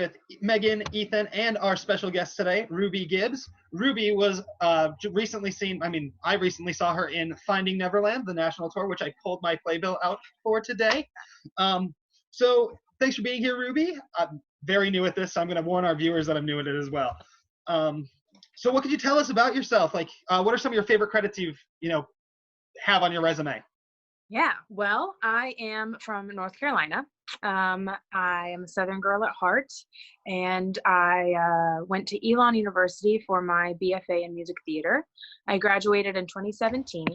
with Megan, Ethan, and our special guest today, Ruby Gibbs. Ruby was recently seen, I recently saw her in Finding Neverland, the national tour, which I pulled my playbill out for today. So thanks for being here, Ruby. I'm very new at this, so I'm going to warn our viewers that I'm new at it as well. So what could you tell us about yourself? Like, what are some of your favorite credits you've, have on your resume? Yeah, well, I am from North Carolina. I am a Southern girl at heart, and I went to Elon University for my BFA in music theater. I graduated in 2017,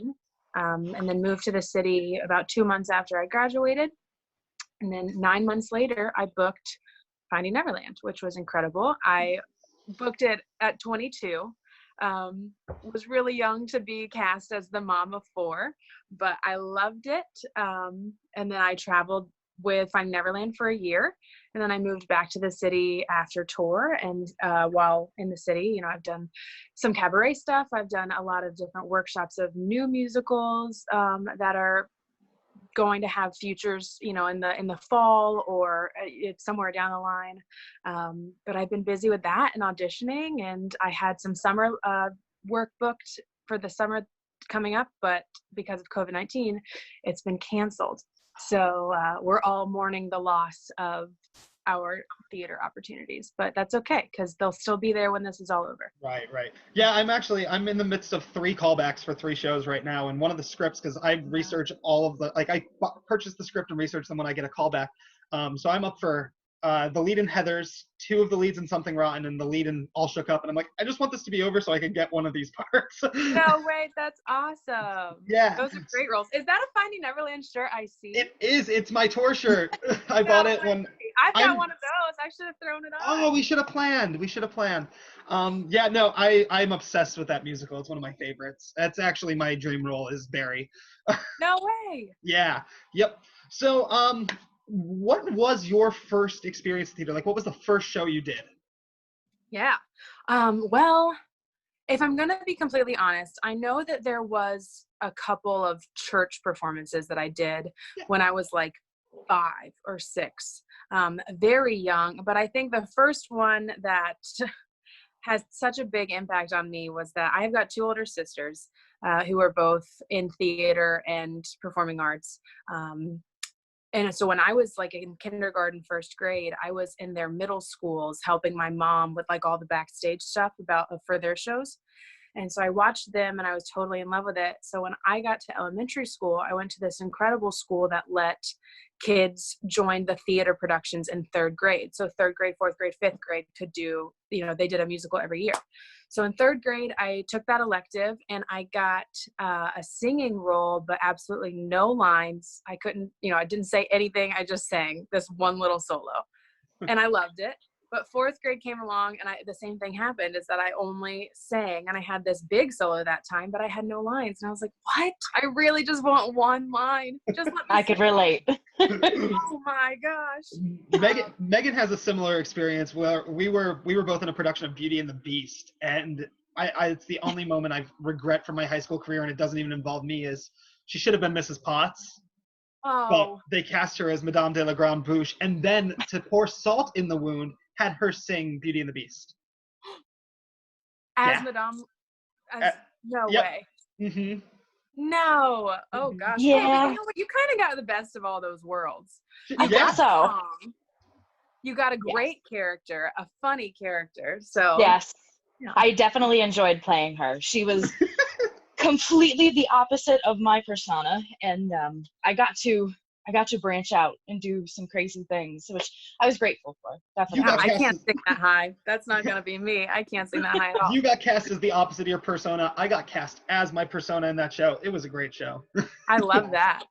and then moved to the city about 2 months after I graduated. And then 9 months later, I booked Finding Neverland, which was incredible. I booked it at 22. Was really young to be cast as the mom of 4, but I loved it. And then I traveled with Finding Neverland for a year, and then I moved back to the city after tour. And while in the city, I've done some cabaret stuff. I've done a lot of different workshops of new musicals that are going to have futures, in the fall or it's somewhere down the line. But I've been busy with that and auditioning, and I had some summer work booked for the summer coming up, but because of COVID-19, it's been canceled. So we're all mourning the loss of our theater opportunities, but that's okay because they'll still be there when this is all over. Right. Yeah, I'm in the midst of 3 callbacks for 3 shows right now, and one of the scripts, because I research all of the, I purchase the script and research them when I get a callback. So I'm up for the lead in Heathers, 2 of the leads in Something Rotten, and the lead in All Shook Up, and I'm like, I just want this to be over so I can get one of these parts. No way, that's awesome. Yeah. Those are great roles. Is that a Finding Neverland shirt I see? It is. It's my tour shirt. I bought it when... I've got one of those. I should have thrown it on. Oh, we should have planned. Yeah, no, I'm obsessed with that musical. It's one of my favorites. That's actually my dream role is Barry. No way. Yeah. Yep. So, what was your first experience in theater? Like, what was the first show you did? Yeah. Well, if I'm going to be completely honest, I know that there was a couple of church performances that I did when I was like 5 or 6, very young. But I think the first one that has such a big impact on me was that I've got 2 older sisters who are both in theater and performing arts. And so when I was like in kindergarten, 1st grade, I was in their middle schools helping my mom with like all the backstage stuff for their shows. And so I watched them and I was totally in love with it. So when I got to elementary school, I went to this incredible school that let kids join the theater productions in 3rd grade. So 3rd grade, 4th grade, 5th grade could do, they did a musical every year. So in 3rd grade, I took that elective and I got a singing role, but absolutely no lines. I couldn't, I didn't say anything. I just sang this one little solo and I loved it. But 4th grade came along and the same thing happened, is that I only sang and I had this big solo that time, but I had no lines. And I was like, what? I really just want one line. Just let me I could relate. Oh my gosh. Megan has a similar experience where we were both in a production of Beauty and the Beast. And it's the only moment I regret from my high school career, and it doesn't even involve me, is she should have been Mrs. Potts. Oh. But they cast her as Madame de la Grande Bouche, and then to pour salt in the wound, had her sing Beauty and the Beast. As Madame? No way. Mm-hmm. No. Oh, gosh. Yeah. Well, you kind of got the best of all those worlds. I think so. You got a great character, a funny character. So yes, I definitely enjoyed playing her. She was completely the opposite of my persona, and I got to branch out and do some crazy things, which I was grateful for. Definitely. I can't sing that high. That's not going to be me. I can't sing that high at all. You got cast as the opposite of your persona. I got cast as my persona in that show. It was a great show. I love that.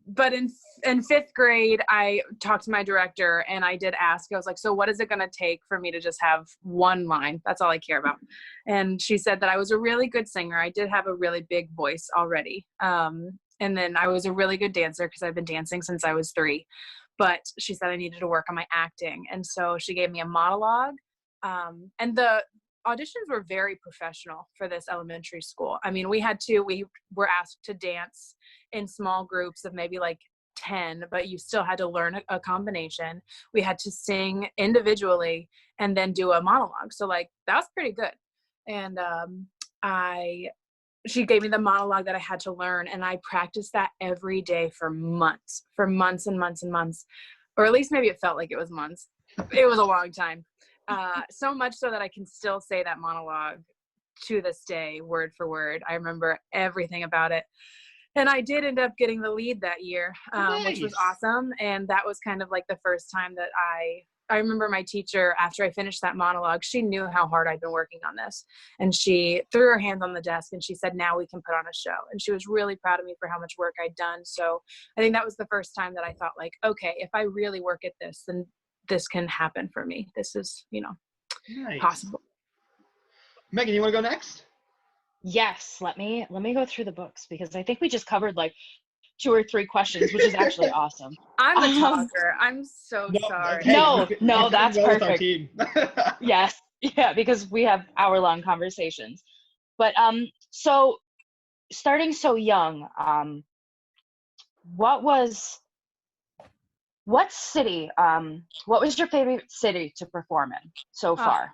But in 5th grade, I talked to my director and I did ask, I was like, so what is it going to take for me to just have one line? That's all I care about. And she said that I was a really good singer. I did have a really big voice already. And then I was a really good dancer because I've been dancing since I was 3. But she said I needed to work on my acting. And so she gave me a monologue. And the auditions were very professional for this elementary school. I mean, we were asked to dance in small groups of maybe like 10, but you still had to learn a combination. We had to sing individually and then do a monologue. So like, that was pretty good. And she gave me the monologue that I had to learn, and I practiced that every day for months and months and months, or at least maybe it felt like it was months. It was a long time. So much so that I can still say that monologue to this day, word for word. I remember everything about it. And I did end up getting the lead that year, which was awesome. And that was kind of like the first time that I remember my teacher, after I finished that monologue, she knew how hard I'd been working on this. And she threw her hands on the desk and she said, now we can put on a show. And she was really proud of me for how much work I'd done. So I think that was the first time that I thought like, okay, if I really work at this, then this can happen for me. This is, possible. Megan, you want to go next? Yes, let me go through the books, because I think we just covered like 2 or 3 questions, which is actually awesome. I'm the talker. I'm so sorry. Hey, no, that's well with our perfect. team. Yes, yeah, because we have hour-long conversations. But so starting so young, what was your favorite city to perform in so far?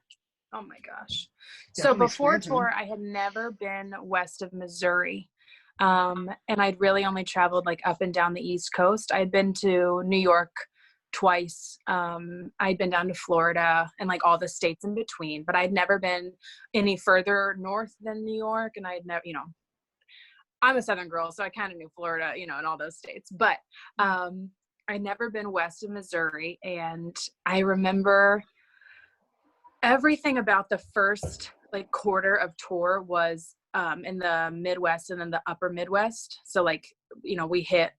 Oh my gosh. Yeah, So before tour, I had never been west of Missouri. And I'd really only traveled like up and down the East Coast. I'd been to New York twice. I'd been down to Florida and like all the states in between, but I'd never been any further north than New York. And I'd never, I'm a Southern girl, so I kind of knew Florida, and all those states, but I'd never been west of Missouri. And I remember everything about the first like quarter of tour was in the Midwest and then the upper Midwest. So like, we hit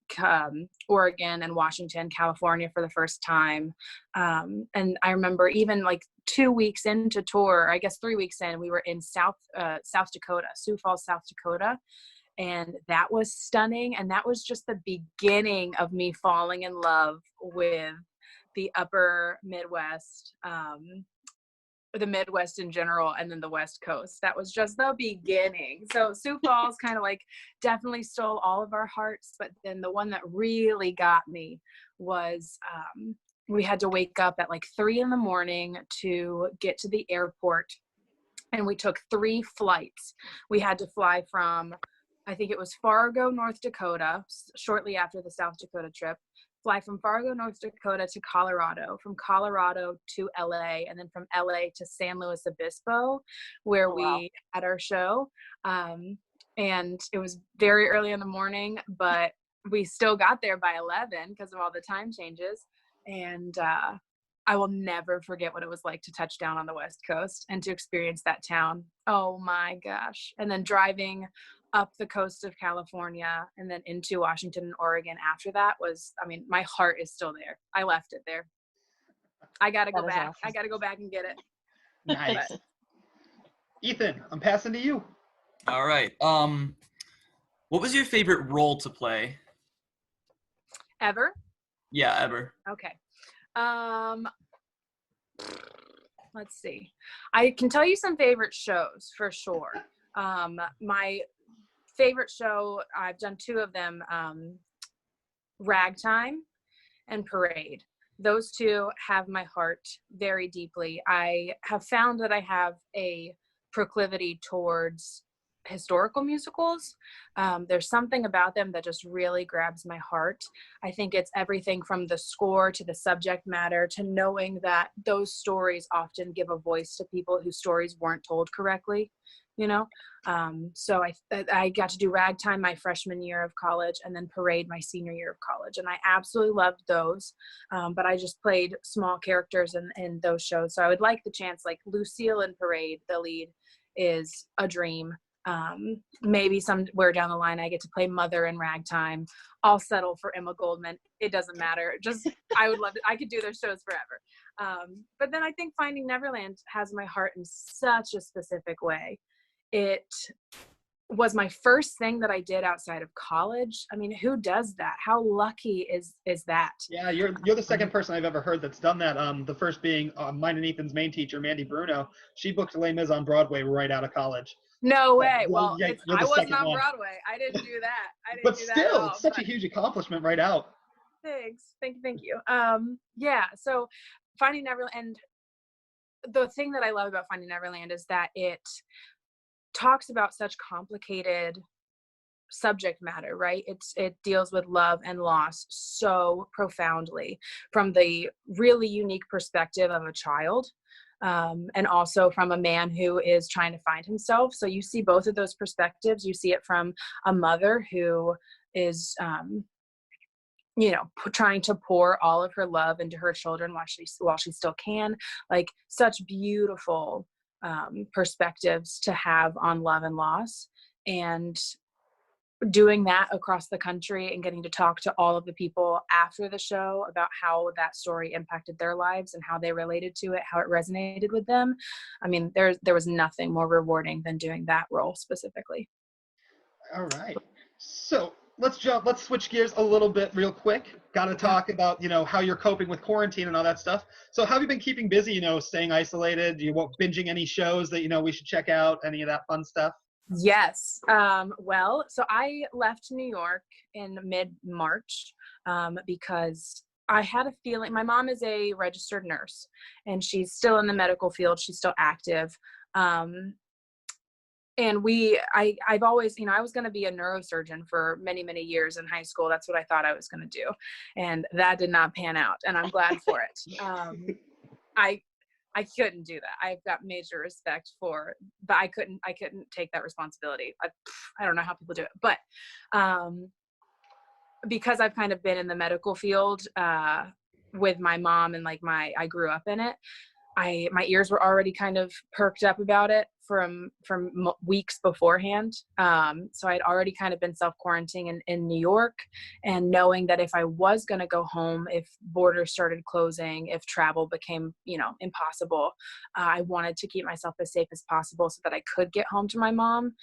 Oregon and Washington, California for the first time. And I remember even like 2 weeks into tour, I guess 3 weeks in, we were in South Dakota, Sioux Falls, South Dakota. And that was stunning. And that was just the beginning of me falling in love with the upper Midwest, the Midwest in general, and then the West Coast. That was just the beginning. So Sioux Falls kind of like definitely stole all of our hearts. But then the one that really got me was we had to wake up at like 3 a.m. to get to the airport. And we took 3 flights. We had to fly from, I think it was Fargo, North Dakota, shortly after the South Dakota trip. Fly from Fargo, North Dakota to Colorado, from Colorado to LA, and then from LA to San Luis Obispo, where we had our show. And it was very early in the morning, but we still got there by 11 because of all the time changes. And I will never forget what it was like to touch down on the West Coast and to experience that town. Oh my gosh. And then driving up the coast of California and then into Washington and Oregon after that was, my heart is still there. I left it there. I got to go back. Awesome. I got to go back and get it. Nice. Ethan, I'm passing to you. All right. What was your favorite role to play? Ever? Yeah, ever. Okay. Let's see. I can tell you some favorite shows for sure. My favorite show, I've done 2 of them, Ragtime and Parade. Those 2 have my heart very deeply. I have found that I have a proclivity towards historical musicals. There's something about them that just really grabs my heart. I think it's everything from the score to the subject matter to knowing that those stories often give a voice to people whose stories weren't told correctly. So I got to do Ragtime my freshman year of college and then Parade my senior year of college. And I absolutely loved those. But I just played small characters in those shows. So I would like the chance, like Lucille in Parade, the lead, is a dream. Maybe somewhere down the line I get to play Mother in Ragtime. I'll settle for Emma Goldman. It doesn't matter. I would love it. I could do their shows forever. But then I think Finding Neverland has my heart in such a specific way. It was my first thing that I did outside of college. Who does that? How lucky is that? Yeah, you're the second person I've ever heard that's done that. The first being mine and Ethan's main teacher, Mandy Bruno. She booked Les Mis on Broadway right out of college. No way. Well, yeah, I wasn't on Broadway. I didn't do that. But still, it's such a huge accomplishment right out. Thanks. Thank you. Yeah. So Finding Neverland, and the thing that I love about Finding Neverland is that it talks about such complicated subject matter, right? It deals with love and loss so profoundly from the really unique perspective of a child, and also from a man who is trying to find himself. So you see both of those perspectives. You see it from a mother who is trying to pour all of her love into her children while she still can. Like, such beautiful perspectives to have on love and loss, and doing that across the country and getting to talk to all of the people after the show about how that story impacted their lives and how they related to it, how it resonated with them. I mean, there was nothing more rewarding than doing that role specifically. All right. So let's switch gears a little bit real quick. Got to talk about, how you're coping with quarantine and all that stuff. So how have you been keeping busy, staying isolated? Binging any shows that, we should check out, any of that fun stuff? Yes. Well, so I left New York in mid-March because I had a feeling. My mom is a registered nurse and she's still in the medical field. She's still active. And I've always, I was going to be a neurosurgeon for many, many years in high school. That's what I thought I was going to do. And that did not pan out. And I'm glad for it. I couldn't do that. I've got major respect but I couldn't take that responsibility. I don't know how people do it, but because I've kind of been in the medical field with my mom and I grew up in it. My ears were already kind of perked up about it from weeks beforehand. So I'd already kind of been self-quarantining in New York, and knowing that if I was going to go home, if borders started closing, if travel became, impossible, I wanted to keep myself as safe as possible so that I could get home to my mom.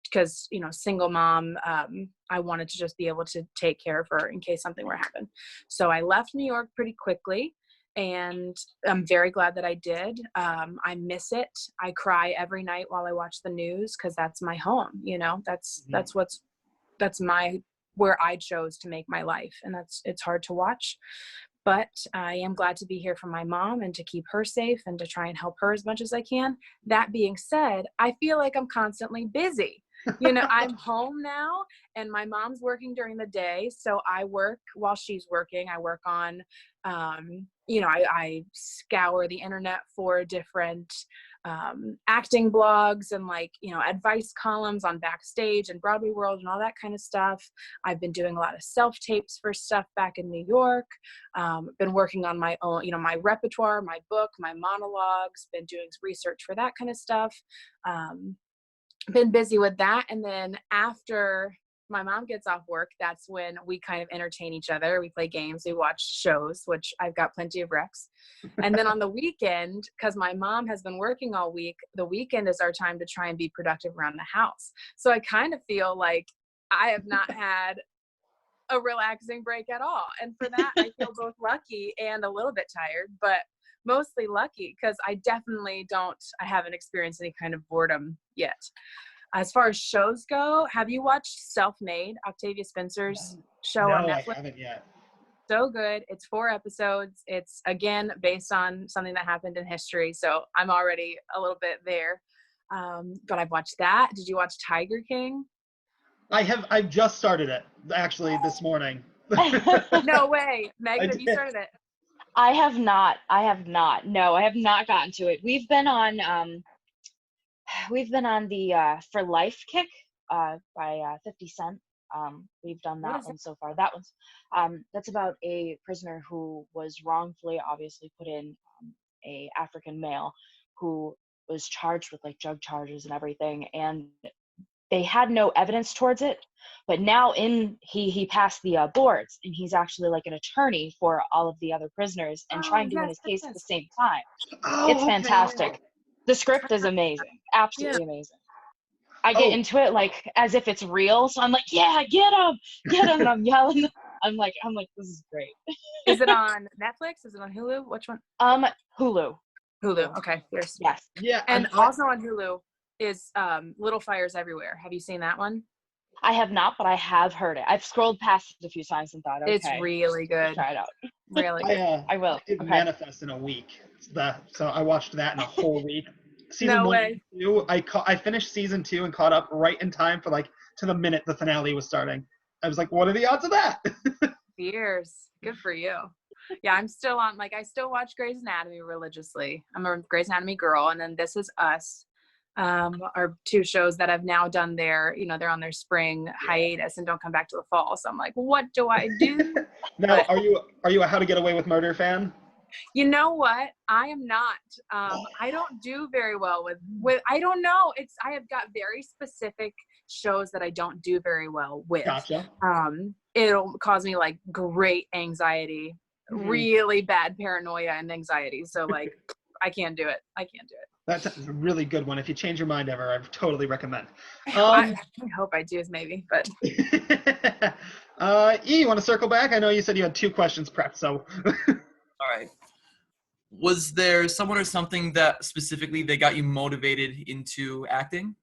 Because, single mom, I wanted to just be able to take care of her in case something were to happen. So I left New York pretty quickly. And I'm very glad that I did. I miss it. I cry every night while I watch the news because that's my home. That's where I chose to make my life, and it's hard to watch. But I am glad to be here for my mom and to keep her safe and to try and help her as much as I can. That being said, I feel like I'm constantly busy. I'm home now and my mom's working during the day. So I work while she's working. I work on, I scour the internet for different acting blogs and advice columns on Backstage and Broadway World and all that kind of stuff. I've been doing a lot of self-tapes for stuff back in New York. Been working on my own, my repertoire, my book, my monologues, been doing research for that kind of stuff. Been busy with that. And then after my mom gets off work, that's when we kind of entertain each other. We play games, we watch shows, which I've got plenty of recs. And then on the weekend, because my mom has been working all week, the weekend is our time to try and be productive around the house. So I kind of feel like I have not had a relaxing break at all. And for that, I feel both lucky and a little bit tired, but mostly lucky because I haven't experienced any kind of boredom yet. As far as shows go, have you watched Self-Made, Octavia Spencer's show on Netflix? No, I haven't yet. So good. It's 4 episodes. It's, again, based on something that happened in history. So I'm already a little bit there. But I've watched that. Did you watch Tiger King? I've just started it, actually, this morning. No way. Meg, have you started it? I have not. No, I have not gotten to it. We've been on the For Life kick by 50 Cent. We've done that one so far. That one's that's about a prisoner who was wrongfully, obviously, put in, a African male who was charged with drug charges and everything, and they had no evidence towards it, but now he passed the boards, and he's actually an attorney for all of the other prisoners and trying to win his case at the same time. It's fantastic. The script is amazing, absolutely amazing. I get into it as if it's real, so I'm like, yeah, get him, and I'm yelling. I'm like, this is great. Is it on Netflix? Is it on Hulu? Which one? Hulu. Okay, yes. Yeah, and also on Hulu is Little Fires Everywhere. Have you seen that one? I have not, but I have heard it. I've scrolled past it a few times and thought, okay, It's really good. try it out. Really good. I will. I did Okay. Manifest in a week. So I watched that in a whole week. Season No 1 way. and 2, I finished season 2 and caught up right in time for to the minute the finale was starting. I was like, what are the odds of that? Years. Good for you. Yeah, I'm still on, I still watch Grey's Anatomy religiously. I'm a Grey's Anatomy girl. And then This Is Us are two shows that have now done they're on their spring hiatus and don't come back to the fall. So I'm like, what do I do? Now, are you a How to Get Away with Murder fan? You know what? I am not. I don't do very well with I don't know. I have got very specific shows that I don't do very well with. Gotcha. It'll cause me great anxiety, really bad paranoia and anxiety. So I can't do it. That's a really good one. If you change your mind ever, I totally recommend. I hope I do, maybe, but. You want to circle back? I know you said you had 2 questions prepped, so. All right. Was there someone or something that specifically they got you motivated into acting?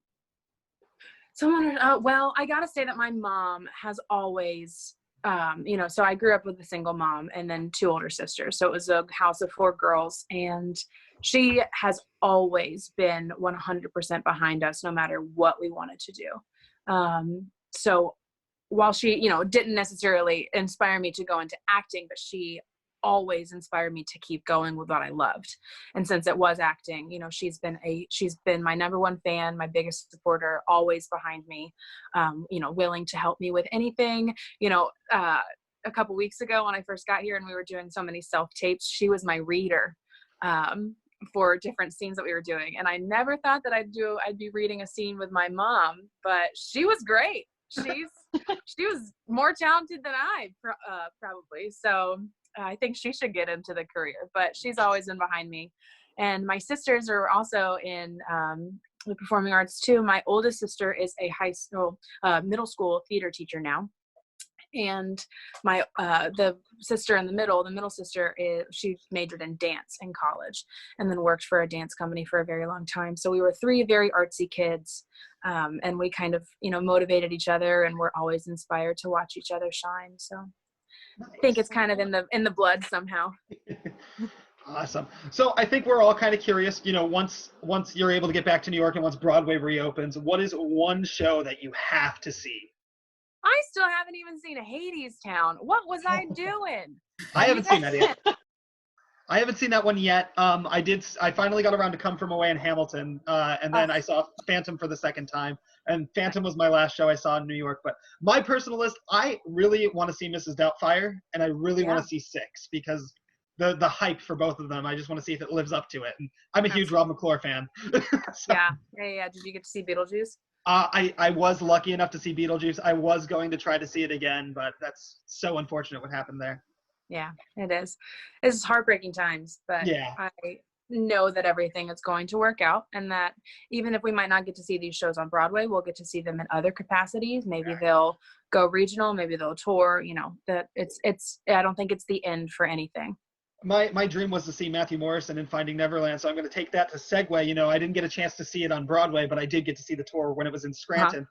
Well, I gotta say that my mom has always, so I grew up with a single mom and then 2 older sisters. So it was a house of 4 girls, and she has always been 100% behind us, no matter what we wanted to do. So while she, didn't necessarily inspire me to go into acting, but she always inspired me to keep going with what I loved. And since it was acting, she's been my number 1 fan, my biggest supporter, always behind me, willing to help me with anything. A couple weeks ago when I first got here and we were doing so many self-tapes, she was my reader for different scenes that we were doing. And I never thought that I'd be reading a scene with my mom, but she was great. She was more talented than I probably. So I think she should get into the career, but she's always been behind me. And my sisters are also in the performing arts too. My oldest sister is a middle school theater teacher now. And my the sister in the middle sister, she majored in dance in college and then worked for a dance company for a very long time. So we were 3 very artsy kids, and we kind of motivated each other, and we're always inspired to watch each other shine. So Nice. I think it's kind of in the blood somehow. Awesome. So I think we're all kind of curious, once you're able to get back to New York and once Broadway reopens, what is one show that you have to see? I still haven't even seen Hadestown. What was I doing? I haven't seen that yet. I haven't seen that one yet. I finally got around to Come From Away in Hamilton, and then I saw Phantom for the second time. And Phantom was my last show I saw in New York. But my personal list, I really want to see Mrs. Doubtfire, and I really want to see 6 because the hype for both of them. I just want to see if it lives up to it. And I'm a huge Rob McClure fan. So, yeah. Did you get to see Beetlejuice? I was lucky enough to see Beetlejuice. I was going to try to see it again, but that's so unfortunate what happened there. Yeah, it is. It's heartbreaking times, but yeah. I know that everything is going to work out, and that even if we might not get to see these shows on Broadway, we'll get to see them in other capacities. Maybe they'll go regional, maybe they'll tour, that I don't think it's the end for anything. My dream was to see Matthew Morrison in Finding Neverland, so I'm going to take that to segue. I didn't get a chance to see it on Broadway, but I did get to see the tour when it was in Scranton.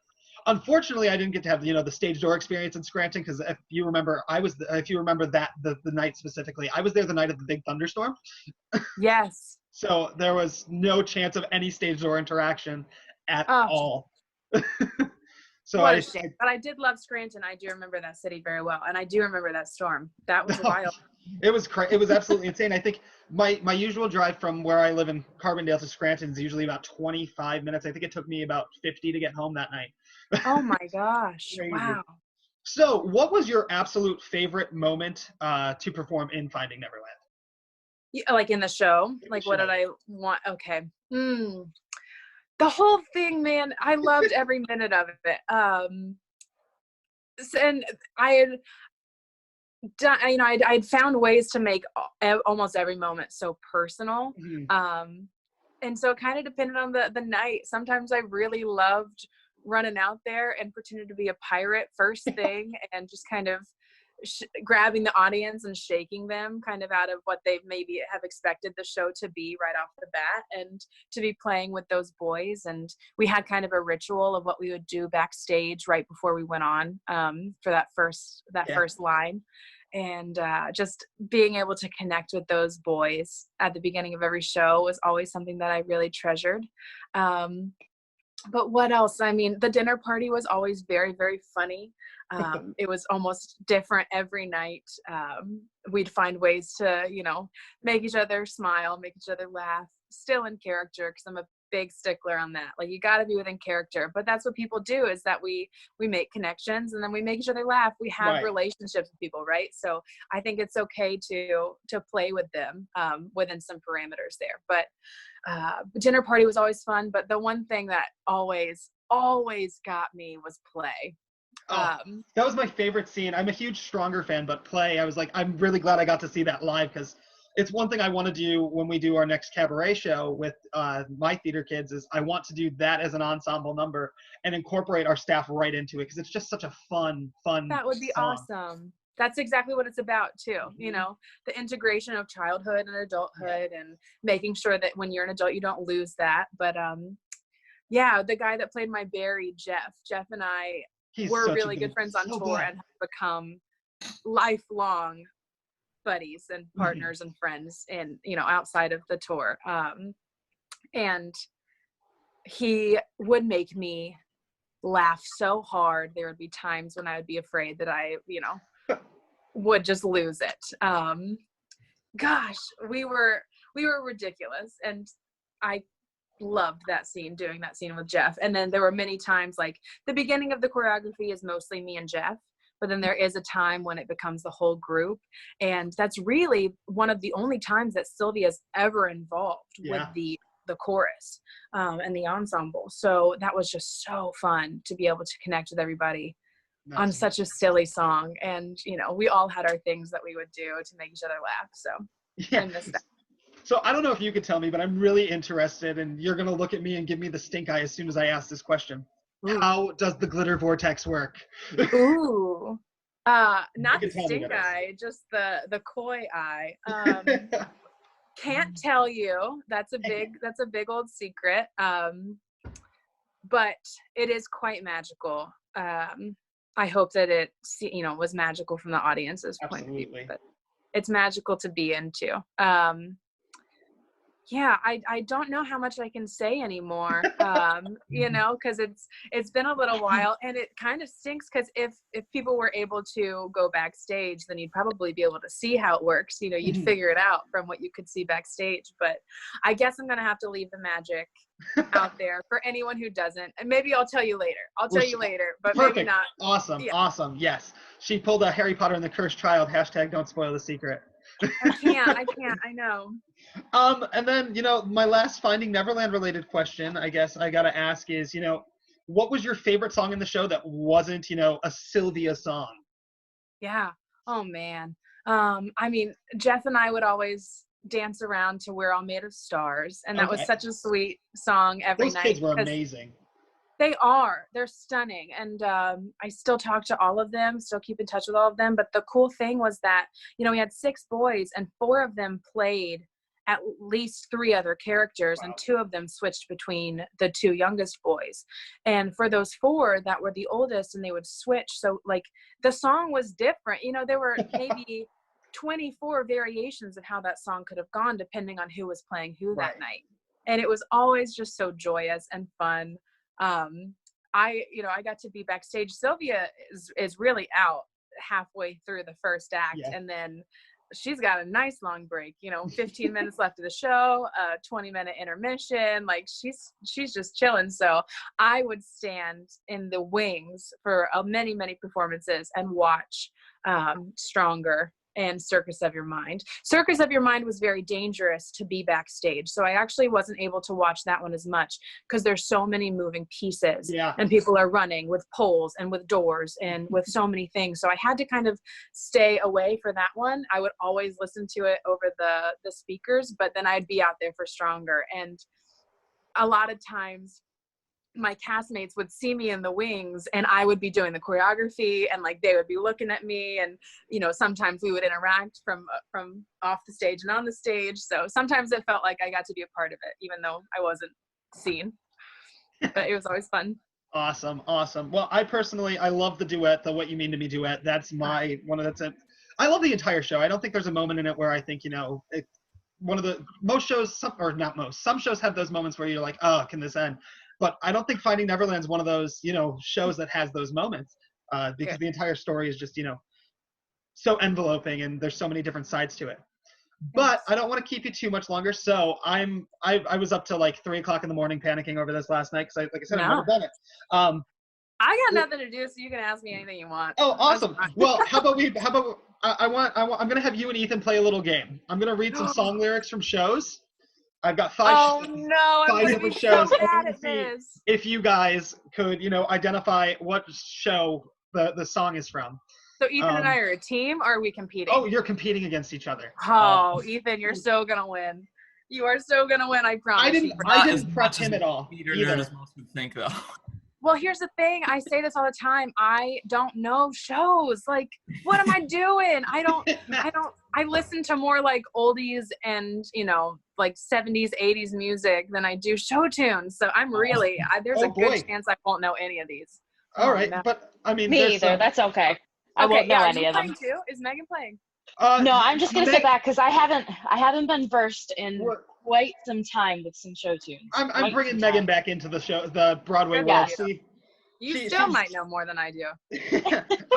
Unfortunately, I didn't get to have the stage door experience in Scranton because if you remember, the night specifically, I was there the night of the big thunderstorm. Yes. So there was no chance of any stage door interaction at all. So what a shame. But I did love Scranton. I do remember that city very well, and I do remember that storm. That was wild. It was it was absolutely insane. I think my usual drive from where I live in Carbondale to Scranton is usually about 25 minutes. I think it took me about 50 to get home that night. Oh my gosh. Wow. So what was your absolute favorite moment to perform in Finding Neverland? Yeah, like in the show? What did I want? Okay. The whole thing, man, I loved every minute of it. And I had done, I'd found ways to make almost every moment so personal. And so it kind of depended on the night. Sometimes I really loved running out there and pretended to be a pirate first thing and just kind of grabbing the audience and shaking them kind of out of what they maybe have expected the show to be right off the bat, and to be playing with those boys. And we had kind of a ritual of what we would do backstage right before we went on for that first line. And just being able to connect with those boys at the beginning of every show was always something that I really treasured. But what else? I mean, the dinner party was always very, very funny. It was almost different every night. We'd find ways to, make each other smile, make each other laugh, still in character, because I'm a big stickler on that. Like, you got to be within character. But that's what people do, is that we make connections, and then we make each other laugh. We have relationships with people, right? So I think it's okay to play with them within some parameters there. But dinner party was always fun. But the one thing that always got me was play. That was my favorite scene. I'm a huge Stronger fan, but play, I was like, I'm really glad I got to see that live, because it's one thing I want to do when we do our next cabaret show with my theater kids, is I want to do that as an ensemble number and incorporate our staff right into it, because it's just such a fun That would be song. awesome. That's exactly what it's about too. The integration of childhood and adulthood, and making sure that when you're an adult, you don't lose that. But the guy that played my Barry, Jeff and I were really good friends on tour and have become lifelong buddies and partners and friends, and outside of the tour. And he would make me laugh so hard. There would be times when I would be afraid that I would just lose it. Gosh, we were ridiculous, and I loved that scene, doing that scene with Jeff. And then there were many times, like, the beginning of the choreography is mostly me and Jeff, but then there is a time when it becomes the whole group, and that's really one of the only times that Sylvia's ever involved with the chorus and the ensemble. So that was just so fun to be able to connect with everybody on such a silly song. And we all had our things that we would do to make each other laugh, so I miss that. So I don't know if you could tell me, but I'm really interested, and you're going to look at me and give me the stink eye as soon as I ask this question. Ooh. How does the glitter vortex work? Ooh. Not the stink eye, just the coy eye. Can't tell you. That's a big old secret. But it is quite magical. I hope that it was magical from the audience's point of view, but it's magical to be into. I don't know how much I can say anymore, because it's been a little while, and it kind of stinks, because if people were able to go backstage, then you'd probably be able to see how it works. You'd figure it out from what you could see backstage. But I guess I'm going to have to leave the magic out there for anyone who doesn't. And maybe I'll tell you later. But perfect. Maybe not. Awesome. Yeah. Awesome. Yes. She pulled a Harry Potter and the Cursed Child, # don't spoil the secret. I can't. I know. And then, my last Finding Neverland related question, I guess I got to ask is, what was your favorite song in the show that wasn't, a Sylvia song? Yeah. Oh, man. I mean, Jeff and I would always dance around to We're All Made of Stars. And that was such a sweet song every night. Those kids were amazing. They are. They're stunning. And I still talk to all of them, still keep in touch with all of them. But the cool thing was that, we had 6 boys, and 4 of them played at least 3 other characters, and 2 of them switched between the 2 youngest boys. And for those 4 that were the oldest, and they would switch. So, like, the song was different. There were maybe 24 variations of how that song could have gone, depending on who was playing who that night. And it was always just so joyous and fun. I got to be backstage. Sylvia is really out halfway through the first act, and then she's got a nice long break, 15 minutes left of the show, a 20-minute intermission. Like, she's just chilling. So I would stand in the wings for many, many performances and watch Stronger and Circus of Your Mind. Circus of Your Mind was very dangerous to be backstage. So I actually wasn't able to watch that one as much, because there's so many moving pieces and people are running with poles and with doors and with so many things. So I had to kind of stay away for that one. I would always listen to it over the speakers, but then I'd be out there for Stronger. And a lot of times my castmates would see me in the wings and I would be doing the choreography and like they would be looking at me and sometimes we would interact from off the stage and on the stage. So sometimes it felt like I got to be a part of it even though I wasn't seen. But it was always fun. Awesome. Well, I love the duet, the What You Mean to Me duet. That's I love the entire show. I don't think there's a moment in it where I think, one of the most shows, some shows have those moments where you're like, oh, can this end? But I don't think Finding Neverland's one of those, shows that has those moments because the entire story is just, so enveloping and there's so many different sides to it. But I don't want to keep you too much longer. So I was up till like 3 o'clock in the morning panicking over this last night because like I said, I've never done it. I got nothing to do, so you can ask me anything you want. Oh, awesome. Well, I'm going to have you and Ethan play a little game. I'm going to read some song lyrics from shows. I've got five different shows. So bad at this. If you guys could, identify what show the song is from. So Ethan and I are a team, or are we competing? Oh, you're competing against each other. Oh, Ethan, you're so going to win. You are so going to win, I promise. I didn't prep him at all. Either. As most would think, though. Well, here's the thing. I say this all the time. I don't know shows. Like, what am I doing? I listen to more like oldies and, like 70s, 80s music than I do show tunes. So I'm really, there's a good chance I won't know any of these. All right. No. But I mean, me either. That's okay. I won't know any of them. Too? Is Megan playing? No, I'm just gonna sit back because I haven't been versed in quite some time with some show tunes. I'm bringing Megan back into the show, the Broadway world. See, you still might know more than I do.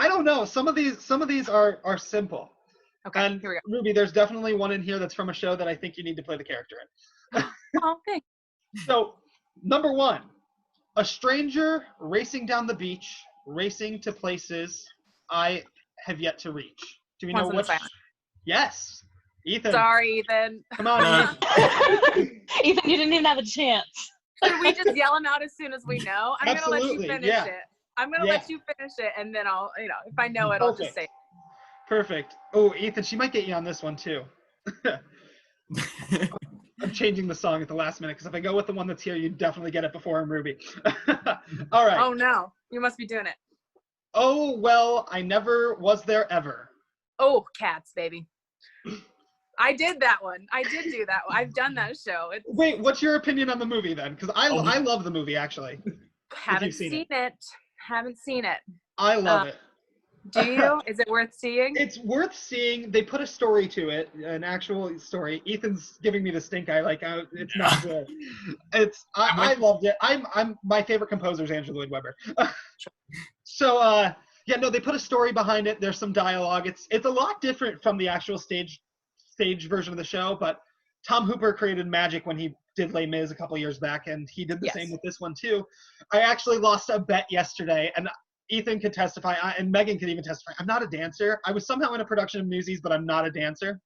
I don't know. Some of these are simple. Okay, and here we go. Ruby, there's definitely one in here that's from a show that I think you need to play the character in. Oh, thanks. So, number 1, a stranger racing down the beach, racing to places I have yet to reach. Do we know what? Yes, Ethan. Sorry, Ethan. Come on, Ethan, you didn't even have a chance. Should we just yell them out as soon as we know? I'm going to let you finish it. I'm going to let you finish it, and then I'll, if I know it, I'll just say it. Perfect. Oh, Ethan, she might get you on this one, too. I'm changing the song at the last minute, because if I go with the one that's here, you definitely get it before I'm Ruby. All right. Oh, no. You must be doing it. Oh, well, I never was there ever. Oh, Cats, baby. I did that one. I did do that one. I've done that show. Wait, what's your opinion on the movie then? Because I love the movie, actually. Haven't seen it. Haven't seen it. I love it. Do you? Is it worth seeing? It's worth seeing. They put a story to it, an actual story. Ethan's giving me the stink eye, like it's not good. I loved it. I'm my favorite composer is Andrew Lloyd Webber. So they put a story behind it. There's some dialogue. It's a lot different from the actual stage version of the show, but Tom Hooper created magic when he did Les Mis a couple years back, and he did the same with this one too. I actually lost a bet yesterday, and Ethan could testify, and Megan could even testify. I'm not a dancer. I was somehow in a production of Newsies, but I'm not a dancer.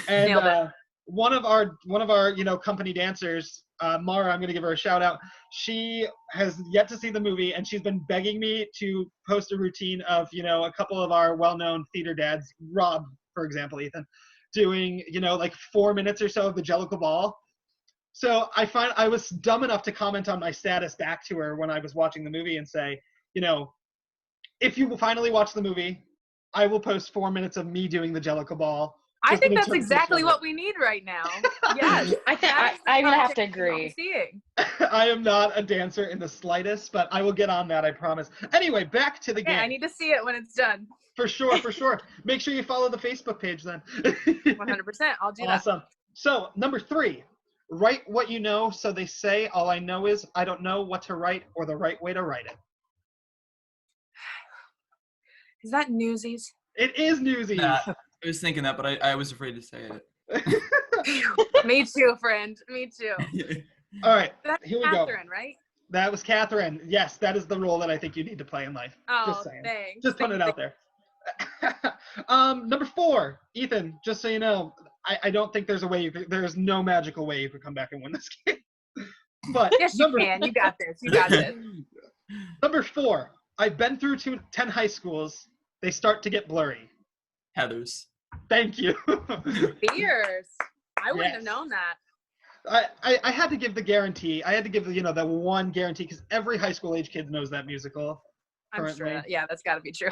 And one of our company dancers, Mara, I'm going to give her a shout out. She has yet to see the movie, and she's been begging me to post a routine of a couple of our well-known theater dads, Rob, for example, Ethan, doing like 4 minutes or so of the Jellicle Ball. So I was dumb enough to comment on my status back to her when I was watching the movie and say, if you will finally watch the movie, I will post 4 minutes of me doing the Jellicle Ball. I think that's exactly what we need right now. Yes. I'm going to have to agree. I am not a dancer in the slightest, but I will get on that, I promise. Anyway, back to the game. I need to see it when it's done. For sure. Make sure you follow the Facebook page then. 100%. I'll do that. Awesome. So, number 3, write what you know. So they say, all I know is I don't know what to write or the right way to write it. Is that Newsies? It is Newsies. I was thinking that, but I was afraid to say it. Me too, friend. Me too. All right, that's here we Catherine, go. Right? That was Catherine. Yes, that is the role that I think you need to play in life. Oh, just saying. Thanks. Just putting it out there. Number 4, Ethan, just so you know, I don't think there's a way there's no magical way you could come back and win this game. But yes, you can. You got this. You got this. Number 4, I've been through 10 high schools. They start to get blurry. Heathers. Thank you. Beers. I wouldn't have known that. I had to give the guarantee. I had to give the one guarantee because every high school age kid knows that musical I'm currently. sure. Yeah, that's got to be true.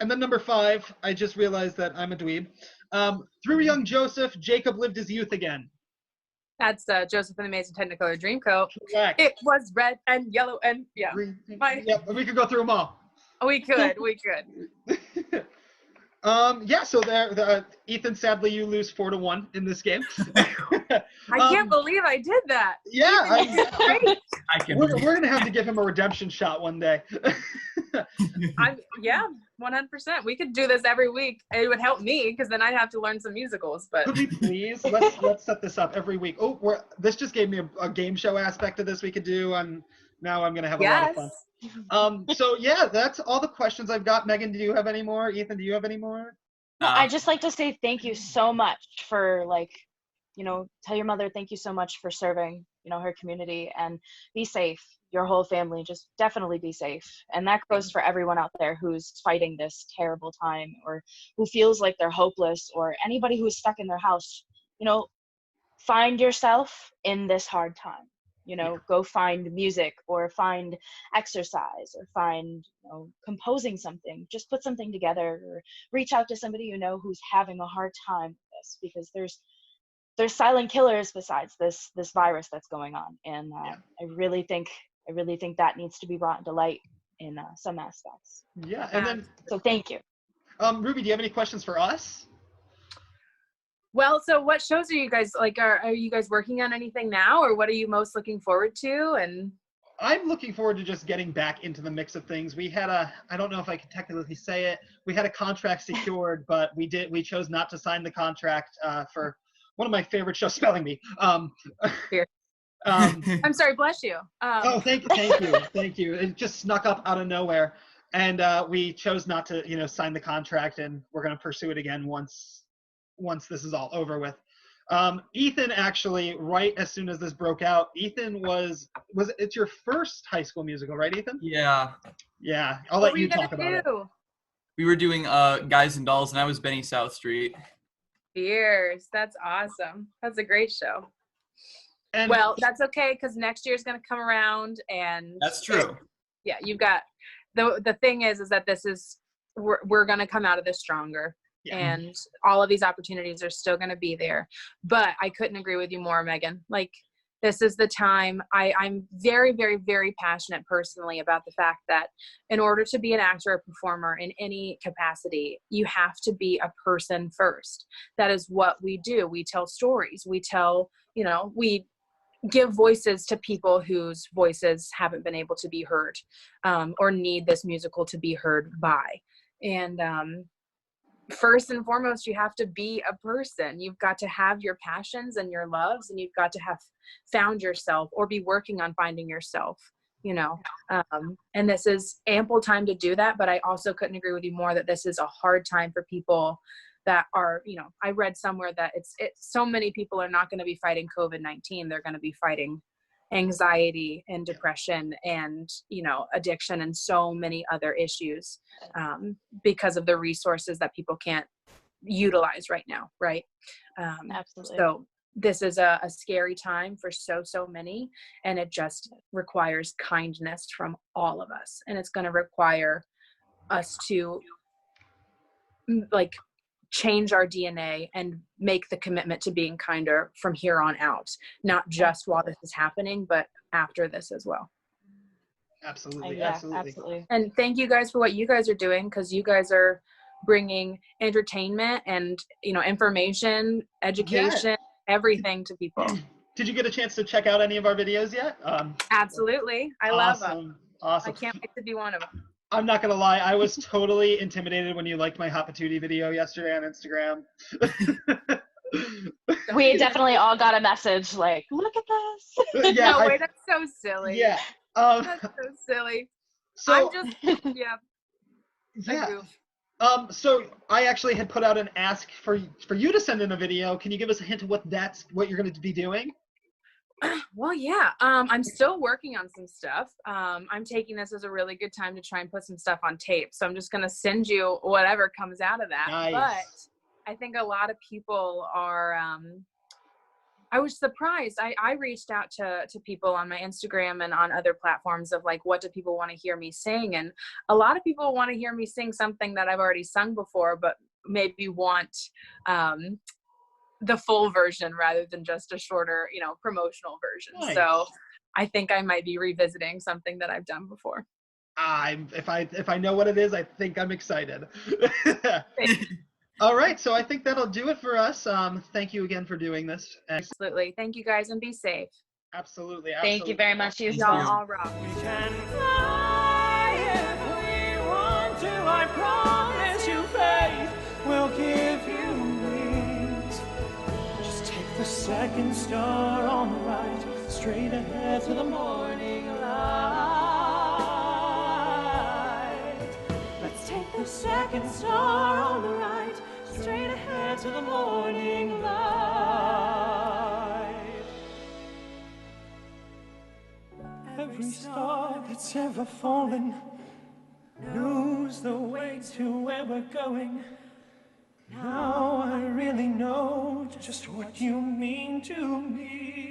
And then number 5, I just realized that I'm a dweeb. Through young Joseph, Jacob lived his youth again. That's Joseph and the Amazing Technicolor Dreamcoat. Correct. It was red and yellow and yeah. Yep, we could go through them all. We could. Yeah, so Ethan, sadly you lose 4-1 in this game. I can't believe I did that. Yeah, Great. we're gonna have to give him a redemption shot one day. 100%. We could do this every week. It would help me because then I'd have to learn some musicals. But could we please let's set this up every week. Oh, this just gave me a game show aspect of this we could do, and now I'm gonna have a lot of fun. So yeah, that's all the questions I've got. Megan, do you have any more? Ethan, do you have any more? No, I just like to say thank you so much for tell your mother thank you so much for serving, her community, and be safe. Your whole family, just definitely be safe. And that goes for everyone out there who's fighting this terrible time or who feels like they're hopeless or anybody who's stuck in their house. Find yourself in this hard time. Go find music or find exercise or find, composing something. Just put something together or reach out to somebody who's having a hard time with this, because there's silent killers besides this virus that's going on. And I really think that needs to be brought to light in some aspects. Yeah, and then so thank you. Ruby, do you have any questions for us? Well, so what shows are you guys are you guys working on anything now, or what are you most looking forward to? And I'm looking forward to just getting back into the mix of things. We had I don't know if I can technically say it, we had a contract secured, but we chose not to sign the contract for one of my favorite shows, Spelling Bee. I'm sorry, bless you. Thank you. It just snuck up out of nowhere, and we chose not to, sign the contract, and we're going to pursue it again once this is all over with. Ethan, actually, right as soon as this broke out, Ethan was it's your first High School Musical, right, Ethan? Yeah. Yeah, I'll let you talk about it. We were doing Guys and Dolls, and I was Benny South Street. Fierce. That's awesome. That's a great show. And well, that's okay, because next year's going to come around, and that's true. Yeah, you've got the thing is that we're going to come out of this stronger. Yeah. And all of these opportunities are still going to be there. But I couldn't agree with you more, Megan. This is the time. I'm very, very, very passionate personally about the fact that in order to be an actor or performer in any capacity, you have to be a person first. That is what we do. We tell stories. We tell, we give voices to people whose voices haven't been able to be heard, or need this musical to be heard by. And first and foremost, you have to be a person. You've got to have your passions and your loves, and you've got to have found yourself or be working on finding yourself, and this is ample time to do that. But I also couldn't agree with you more that this is a hard time for people that are, I read somewhere that it's so many people are not going to be fighting COVID-19. They're going to be fighting anxiety and depression and, addiction and so many other issues, because of the resources that people can't utilize right now. Right. Absolutely. So this is a scary time for so many, and it just requires kindness from all of us. And it's going to require us to change our DNA and make the commitment to being kinder from here on out, not just while this is happening, but after this as well. Absolutely. Yeah, absolutely. And thank you guys for what you guys are doing, because you guys are bringing entertainment and, information, education, everything to people. Did you get a chance to check out any of our videos yet? Absolutely. I love them. Awesome. I can't wait to be one of them. I'm not going to lie. I was totally intimidated when you liked my Hot Patootie video yesterday on Instagram. We definitely all got a message look at this. Yeah, no way, that's so silly. Yeah. That's so silly. So, I'm just, yeah. So I actually had put out an ask for you to send in a video. Can you give us a hint of what you're going to be doing? Well, yeah. I'm still working on some stuff. I'm taking this as a really good time to try and put some stuff on tape. So I'm just going to send you whatever comes out of that. Nice. But I think a lot of people are I was surprised. I reached out to people on my Instagram and on other platforms of like, what do people want to hear me sing? And a lot of people want to hear me sing something that I've already sung before, but maybe want the full version rather than just a shorter, promotional version. Nice. So I think I might be revisiting something that I've done before. If I know what it is, I think I'm excited. All right, so I think that'll do it for us. Thank you again for doing this. Absolutely. Thank you guys, and be safe. Absolutely. Thank you very much. You as Y'all well. all rock. We can fly if we want to. I promise you, faith will give you wings. Just take the second star on the right, straight ahead to the morning light. Let's take the second star on the right, straight ahead to the morning light. Every star that's ever fallen knows the way to where we're going. Now I really know just what you mean to me.